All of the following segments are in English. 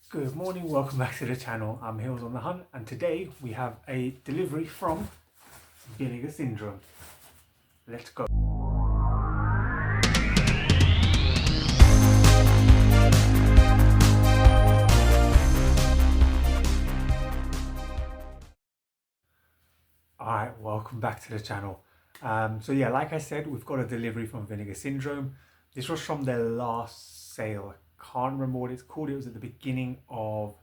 Good morning, welcome back to the channel. I'm Hills on the Hunt, and today we have a delivery from Vinegar Syndrome. Let's go. Alright, welcome back to the channel. So yeah, like I said, we've got a delivery from Vinegar Syndrome. This was from their last sale. I can't remember what it's called. It was at the beginning of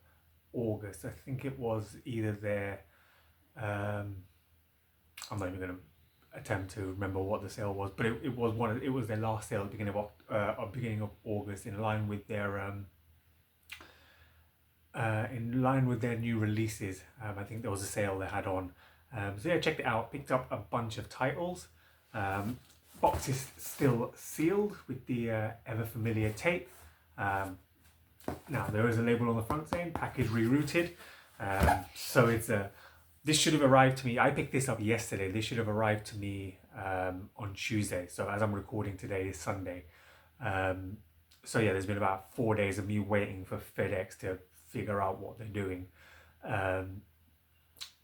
August. I think it was either their I'm not even going to attempt to remember what the sale was, but it was it was their last sale at the beginning of August, in line with their new releases. I think there was a sale they had on. So yeah, checked it out. Picked up a bunch of titles. Box is still sealed with the ever familiar tape. Now there is a label on the front saying package rerouted. So it's a this should have arrived to me. I picked this up yesterday. This should have arrived to me on Tuesday. So as I'm recording today is Sunday. So yeah, there's been about 4 days of me waiting for Fedex to figure out what they're doing. And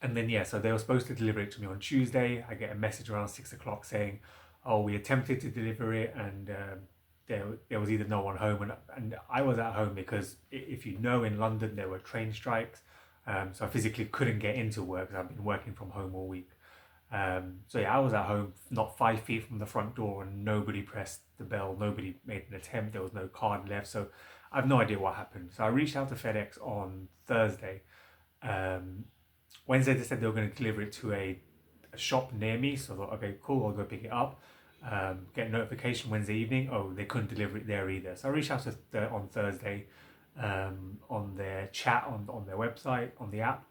then yeah, so they were supposed to deliver it to me on Tuesday. I get a message around 6 o'clock saying, oh, we attempted to deliver it and there was either no one home. And I was at home because if you know, in London there were train strikes. So I physically couldn't get into work because I've been working from home all week. So yeah, I was at home, not 5 feet from the front door, and nobody pressed the bell. Nobody made an attempt. There was no card left. So I have no idea what happened. So I reached out to FedEx on Thursday. Wednesday they said they were going to deliver it to a shop near me. So I thought, okay, cool, I'll go pick it up. Get a notification Wednesday evening. Oh, they couldn't deliver it there either. So I reached out to on Thursday. On their chat on their website, on the app,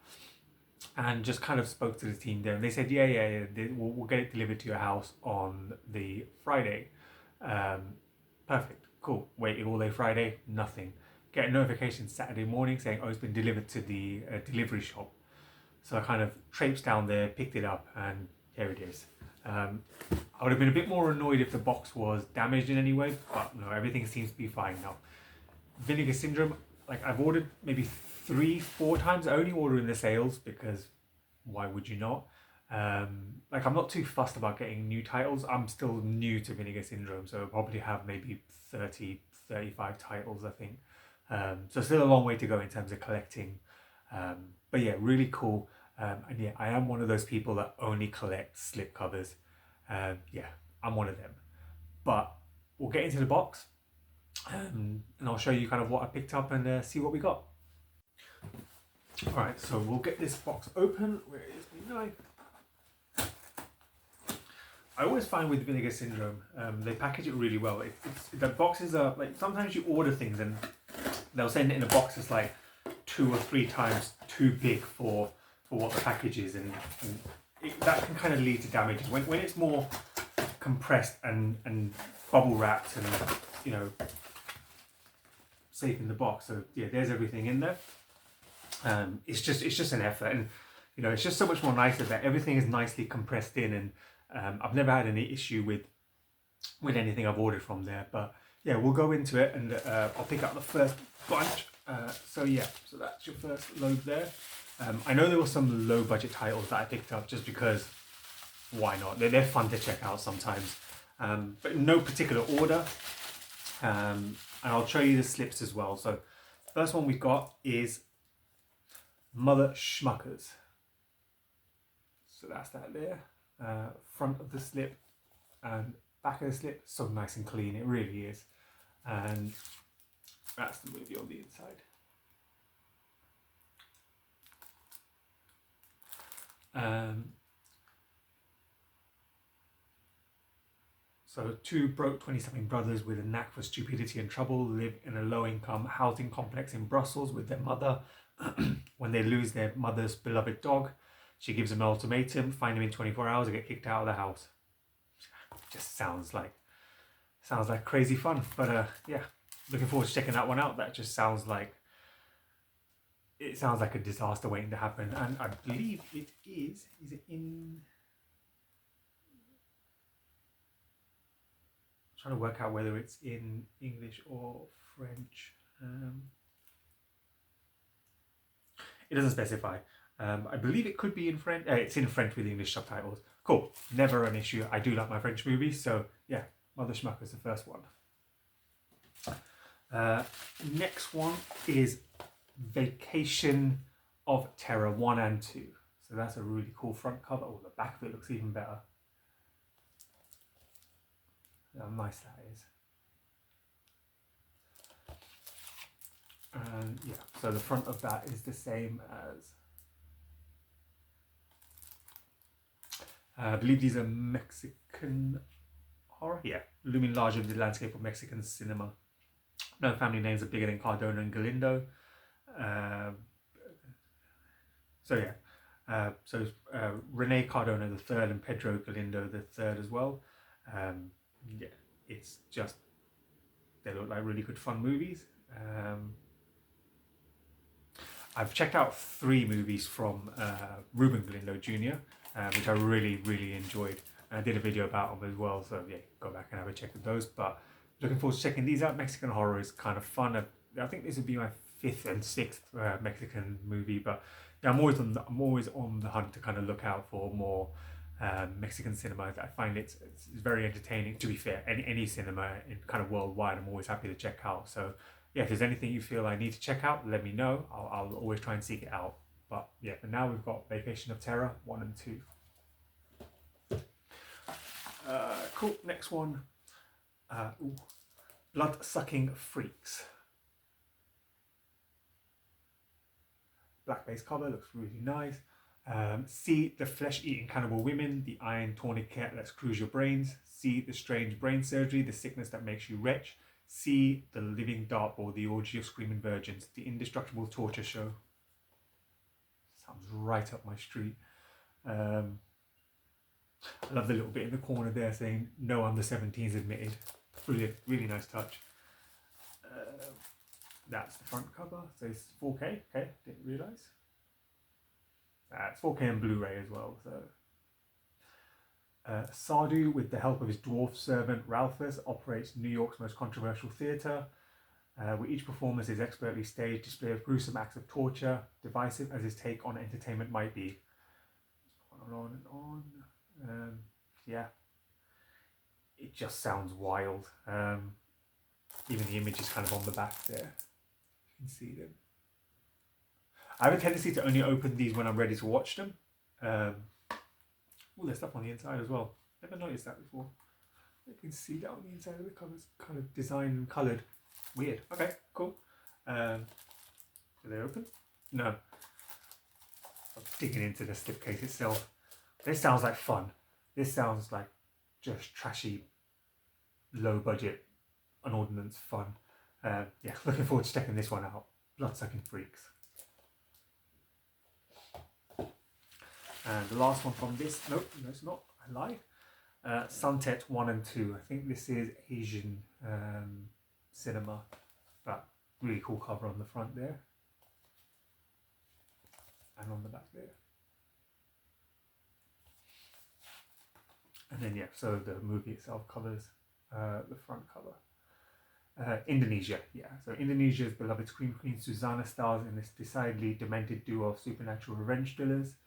and just kind of spoke to the team there, and they said yeah, we'll get it delivered to your house on the Friday. Perfect, cool. Waited all day Friday, nothing. Get a notification Saturday morning saying, oh, it's been delivered to the delivery shop. So I kind of traipsed down there, picked it up, and here it is. I would have been a bit more annoyed if the box was damaged in any way, but no, everything seems to be fine now. Vinegar Syndrome, like I've ordered maybe 3-4 times. I only order in the sales because why would you not? Like I'm not too fussed about getting new titles. I'm still new to Vinegar Syndrome, so I'll probably have maybe 30-35 titles, I think. So still a long way to go in terms of collecting. But yeah, really cool. And yeah, I am one of those people that only collect slip covers. Yeah, I'm one of them. But we'll get into the box. And I'll show you kind of what I picked up and see what we got. Alright, so we'll get this box open. Where is my knife? I always find with Vinegar Syndrome, they package it really well. The boxes are like, sometimes you order things and they'll send it in a box that's like 2 or 3 times too big for what the package is, and that can kind of lead to damages. When it's more compressed and bubble wrapped and, you know, safe in the box. So yeah, there's everything in there. It's just an effort, and you know, it's just so much more nicer that everything is nicely compressed in, and I've never had any issue with anything I've ordered from there. But yeah, we'll go into it, and I'll pick up the first bunch. So yeah, so that's your first load there. I know there were some low budget titles that I picked up just because why not? They're fun to check out sometimes, but in no particular order. And I'll show you the slips as well. So first one we've got is Mother Schmuckers. So that's that there. Front of the slip and back of the slip, so nice and clean, it really is. And that's the movie on the inside. So 2 broke 20-something brothers with a knack for stupidity and trouble live in a low-income housing complex in Brussels with their mother. When they lose their mother's beloved dog, she gives them an ultimatum: find them in 24 hours or get kicked out of the house. Just sounds like crazy fun. But yeah, looking forward to checking that one out. That just sounds like a disaster waiting to happen. And I believe it is it in... trying to work out whether it's in English or French. It doesn't specify. I believe it could be in French. It's in French with English subtitles. Cool. Never an issue. I do like my French movies, so yeah, Mother Schmuck is the first one. Next one is Vacation of Terror 1 and 2. So that's a really cool front cover. Oh, the back of it looks even better. How nice that is. And yeah, so the front of that is the same as, I believe these are Mexican horror. Yeah, looming large over the landscape of Mexican cinema. No family names are bigger than Cardona and Galindo. Rene Cardona the third and Pedro Galindo the third as well. Yeah, it's just, they look like really good fun movies. I've checked out 3 movies from Ruben Galindo Jr., which I really enjoyed. And I did a video about them as well, so yeah, go back and have a check of those. But looking forward to checking these out. Mexican horror is kind of fun. I think this would be my 5th and 6th Mexican movie, but yeah, I'm always on the hunt to kind of look out for more Mexican cinema. I find it's very entertaining. To be fair, any cinema in kind of worldwide, I'm always happy to check out. So yeah, if there's anything you feel I need to check out, let me know. I'll always try and seek it out. But yeah, for now we've got Vacation of Terror 1 and 2. Cool. Next one. Blood-Sucking Freaks. Black base cover, looks really nice. See the flesh-eating cannibal women, the iron tourniquet that screws your brains. See the strange brain surgery, the sickness that makes you wretch. See the living dartboard, the orgy of screaming virgins, the indestructible torture show. Sounds right up my street. I love the little bit in the corner there saying no under 17s admitted. Brilliant, really nice touch. That's the front cover. So it's 4K. Okay, didn't realise. It's 4K and Blu-ray as well. So Sardu, with the help of his dwarf servant Ralphus, operates New York's most controversial theatre, where each performance is expertly staged display of gruesome acts of torture, divisive as his take on entertainment might be. On and on. Yeah, it just sounds wild. Even the image is kind of on the back there. You can see them. I have a tendency to only open these when I'm ready to watch them. Oh, there's stuff on the inside as well. Never noticed that before. You can see that on the inside of the covers, kind of designed and coloured. Weird. Okay, cool. Do they open? No. I'm digging into the slipcase itself. This sounds like fun. This sounds like just trashy, low budget, unordnance fun. Yeah, looking forward to checking this one out. Blood-Sucking Freaks. And the last one from this, nope, no it's not, I lied. Suntet 1 and 2. I think this is Asian cinema, but really cool cover on the front there. And on the back there. And then yeah, so the movie itself covers the front cover. Indonesia, yeah. So Indonesia's beloved scream queen Susanna stars in this decidedly demented duo of supernatural revenge thrillers,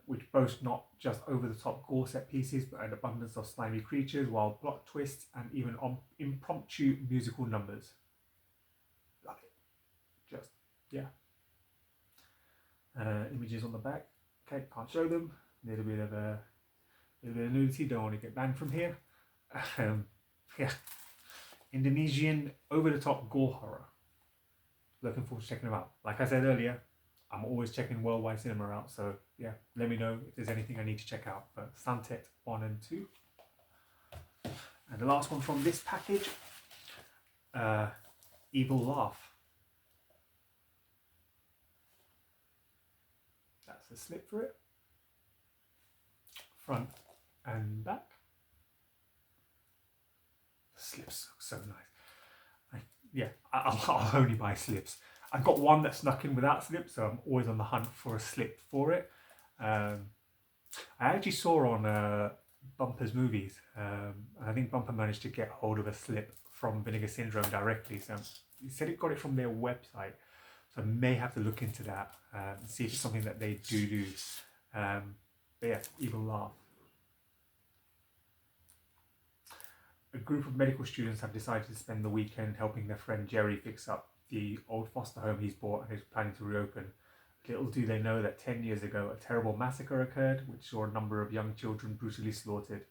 which boast not just over-the-top gore set pieces, but an abundance of slimy creatures, wild plot twists, and even impromptu musical numbers. Love it. Just, yeah. Images on the back. Okay, can't show them. Little bit of nudity, don't want to get banned from here. Yeah. Indonesian over-the-top gore horror. Looking forward to checking them out. Like I said earlier, I'm always checking worldwide cinema out, so yeah, let me know if there's anything I need to check out. But Suntet 1 and 2. And the last one from this package, Evil Laugh. That's the slip for it. Front and back. The slips look so nice. I'll only buy slips. I've got one that snuck in without slips, so I'm always on the hunt for a slip for it. I actually saw on Bumper's movies, I think Bumper managed to get hold of a slip from Vinegar Syndrome directly, so he said he got it from their website. So I may have to look into that and see if it's something that they do. But yeah, Evil Laugh. A group of medical students have decided to spend the weekend helping their friend Jerry fix up the old foster home he's bought and is planning to reopen. Little do they know that 10 years ago a terrible massacre occurred which saw a number of young children brutally slaughtered.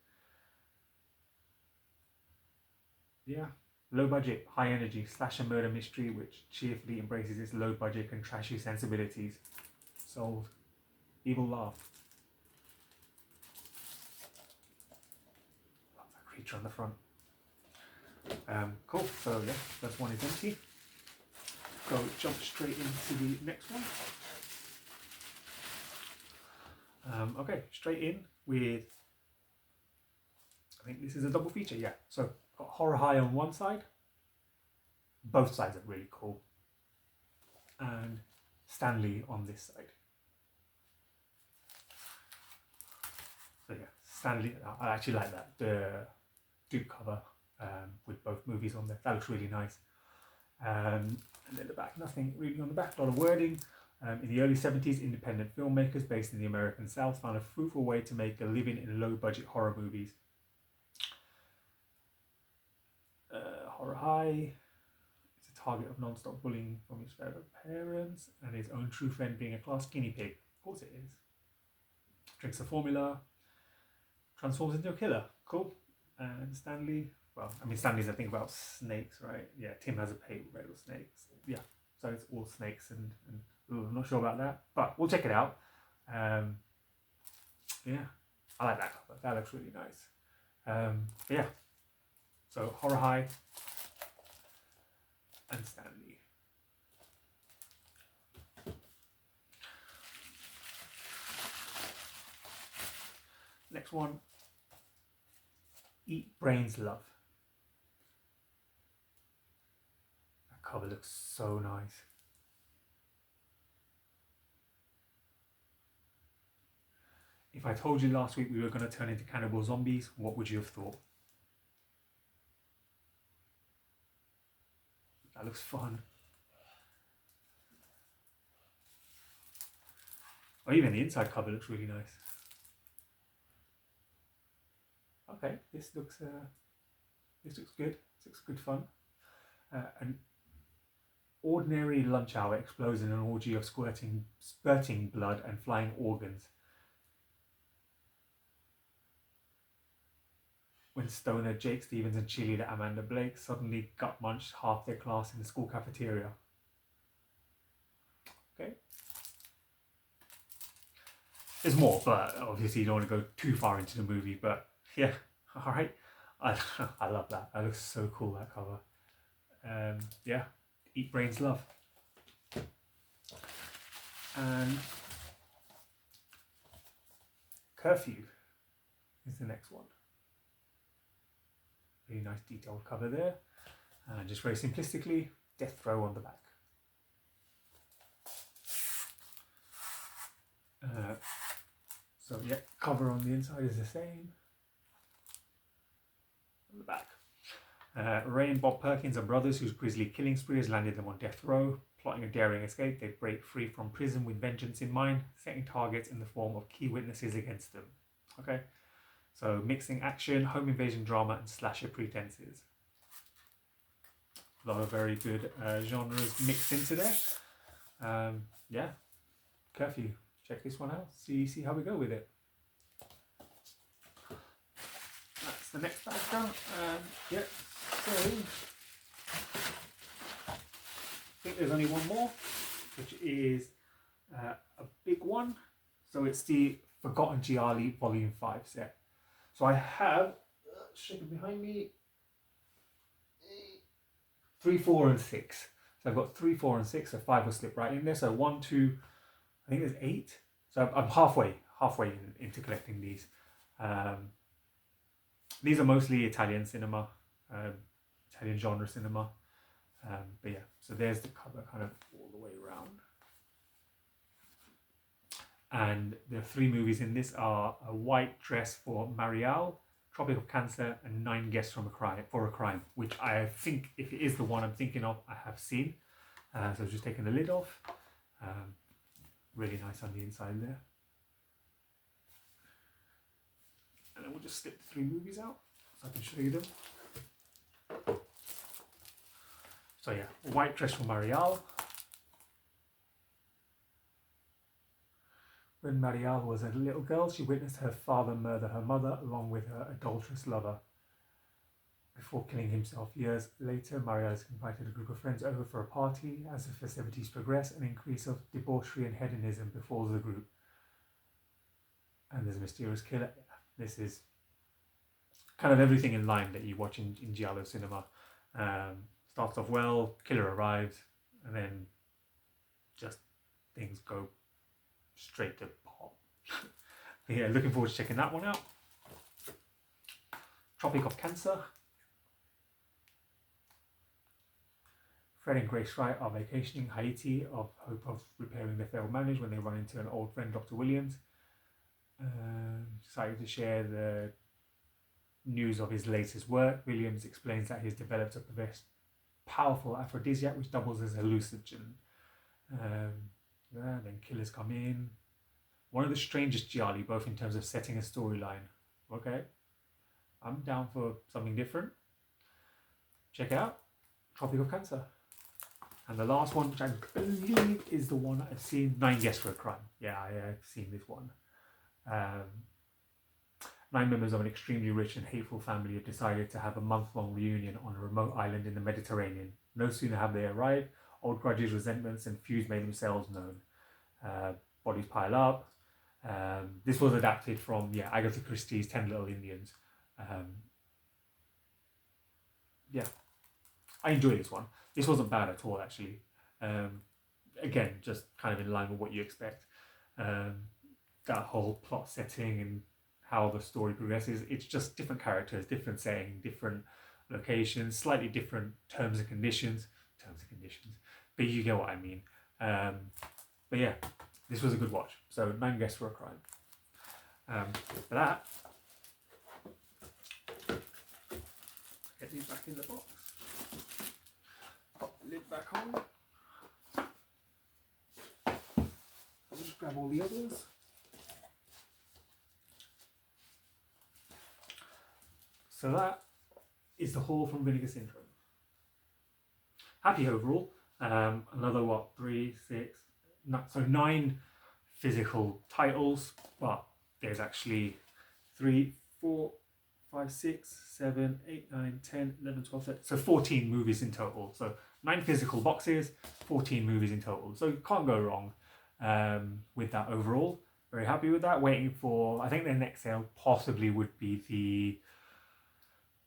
Yeah, low budget, high energy, slasher murder mystery which cheerfully embraces its low budget and trashy sensibilities. Sold. Evil Laugh. Love that creature on the front. Cool, so yeah, first one is empty. Jump straight into the next one. Okay, straight in with, I think this is a double feature, yeah. So got Horror High on one side, both sides are really cool, and Stanley on this side. So yeah, Stanley, I actually like that, the Duke cover with both movies on there, that looks really nice. And then the back, nothing really on the back, a lot of wording. In the early 70s, independent filmmakers based in the American South found a fruitful way to make a living in low-budget horror movies. Horror High is a target of non-stop bullying from his favorite parents and his own true friend being a class guinea pig. Of course it is. Drinks a formula, transforms into a killer. Cool. And Stanley, well, I mean, Stanley's a thing about snakes, right? Yeah, Tim has a pet with regular snakes. Yeah, so it's all snakes and ooh, I'm not sure about that, but we'll check it out. Yeah, I like that cover. That looks really nice. Yeah, so Horror High and Stanley. Next one, Eat Brains Love. That cover looks so nice. If I told you last week we were going to turn into cannibal zombies, what would you have thought? That looks fun. Or even the inside cover looks really nice. Okay, this looks good. This looks good fun. An ordinary lunch hour explodes in an orgy of spurting blood and flying organs. When stoner Jake Stevens and cheerleader Amanda Blake suddenly gut munched half their class in the school cafeteria. Okay. There's more, but obviously you don't want to go too far into the movie, but yeah, alright. I love that. That looks so cool, that cover. Yeah, Eat Brains Love. And Curfew is the next one. Really nice detailed cover there. And just very simplistically, Death Row on the back. So yeah, cover on the inside is the same. On the back. Ray and Bob Perkins are brothers whose grisly killing spree has landed them on death row. Plotting a daring escape, they break free from prison with vengeance in mind, setting targets in the form of key witnesses against them. Okay, so mixing action, home invasion drama, and slasher pretenses. A lot of very good genres mixed into there. Yeah, Curfew. Check this one out. See how we go with it. That's the next bag down. Yeah. So I think there's only one more, which is a big one. So it's the Forgotten Gialli Volume 5 set. So I have, shaking behind me, 3, 4, and 6. So I've got 3, 4, and 6. So 5 will slip right in there. So 1, 2, I think there's 8. So I'm halfway into collecting these. These are mostly Italian cinema, Italian genre cinema. But yeah, so there's the cover kind of all the way around. And the 3 movies in this are A White Dress for Marielle, Tropic of Cancer, and 9 Guests for a Crime, which I think, if it is the one I'm thinking of, I have seen. So just taking the lid off. Really nice on the inside there. And then we'll just slip the 3 movies out so I can show you them. So yeah, White Dress for Marielle. When Marielle was a little girl, she witnessed her father murder her mother along with her adulterous lover. Before killing himself years later, Marielle invited a group of friends over for a party. As the festivities progress, an increase of debauchery and hedonism befalls the group. And there's a mysterious killer. This is kind of everything in line that you watch in giallo cinema. Starts off well, killer arrives, and then just things go straight to pot. Yeah, looking forward to checking that one out. Tropic of Cancer. Fred and Grace Wright are vacationing Haiti of hope of repairing their failed marriage when they run into an old friend, Dr. Williams. Decided to share the news of his latest work. Williams explains that he's developed a powerful aphrodisiac which doubles as a hallucinogen. Then killers come in. One of the strangest gialli, both in terms of setting and storyline. Okay, I'm down for something different. Check it out, Tropic of Cancer. And the last one, which I believe is the one I've seen, 9 Guests for a Crime. Yeah, I've seen this one. 9 members of an extremely rich and hateful family have decided to have a month-long reunion on a remote island in the Mediterranean. No sooner have they arrived, old grudges, resentments, and feuds made themselves known. Bodies pile up. This was adapted from Agatha Christie's 10 Little Indians. Yeah, I enjoyed this one. This wasn't bad at all, actually. Again, just kind of in line with what you expect. That whole plot setting and how the story progresses, it's just different characters, different setting, different locations, slightly different terms and conditions, but you get what I mean. But yeah, this was a good watch. So 9 Guests for a Crime. For that, get these back in the box. Pop the lid back on. I'll just grab all the others. So that is the haul from Vinegar Syndrome. Happy overall. Another 9 physical titles, but there's actually 3, 4, 5, 6, 7, 8, 9, 10, 11, 12, 13. So 14 movies in total. So 9 physical boxes, 14 movies in total. So you can't go wrong with that overall. Very happy with that. Waiting for, I think their next sale possibly would be the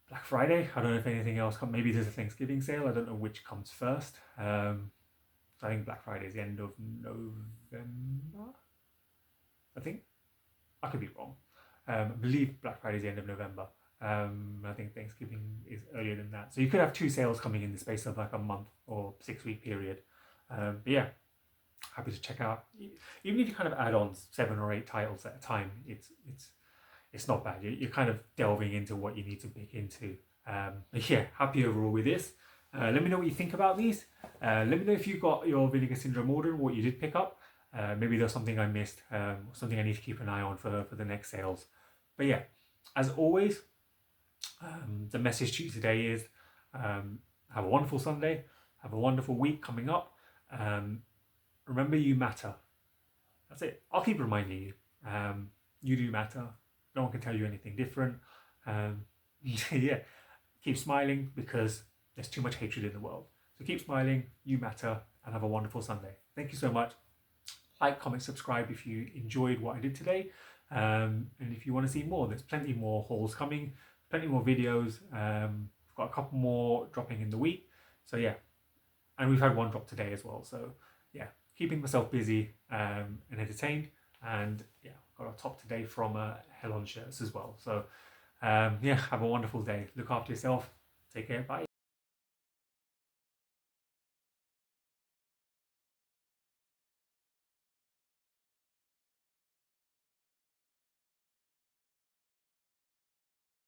Black Friday. I don't know if anything else comes. Maybe there's a Thanksgiving sale. I don't know which comes first. So I think Black Friday is the end of November. I think. I could be wrong. I believe Black Friday is the end of November. I think Thanksgiving is earlier than that. So you could have 2 sales coming in the space of like a month or 6-week period. But yeah, happy to check out. Even if you kind of add on 7 or 8 titles at a time, it's not bad. You're kind of delving into what you need to dig into. But yeah, happy overall with this. Let me know what you think about these. Let me know if you got your Vinegar Syndrome order and what you did pick up. Maybe there's something I missed, something I need to keep an eye on for the next sales. But yeah, as always, the message to you today is have a wonderful Sunday, have a wonderful week coming up. Remember, you matter. That's it. I'll keep reminding you. You do matter. No one can tell you anything different. Yeah, keep smiling because there's too much hatred in the world. So keep smiling, you matter, and have a wonderful Sunday. Thank you so much. Like, comment, subscribe if you enjoyed what I did today. And if you want to see more, there's plenty more hauls coming, plenty more videos. We've got a couple more dropping in the week. So yeah, and we've had one drop today as well. So yeah, keeping myself busy and entertained. And yeah, got a top today from Hell on Shirts as well. So yeah, have a wonderful day. Look after yourself. Take care. Bye.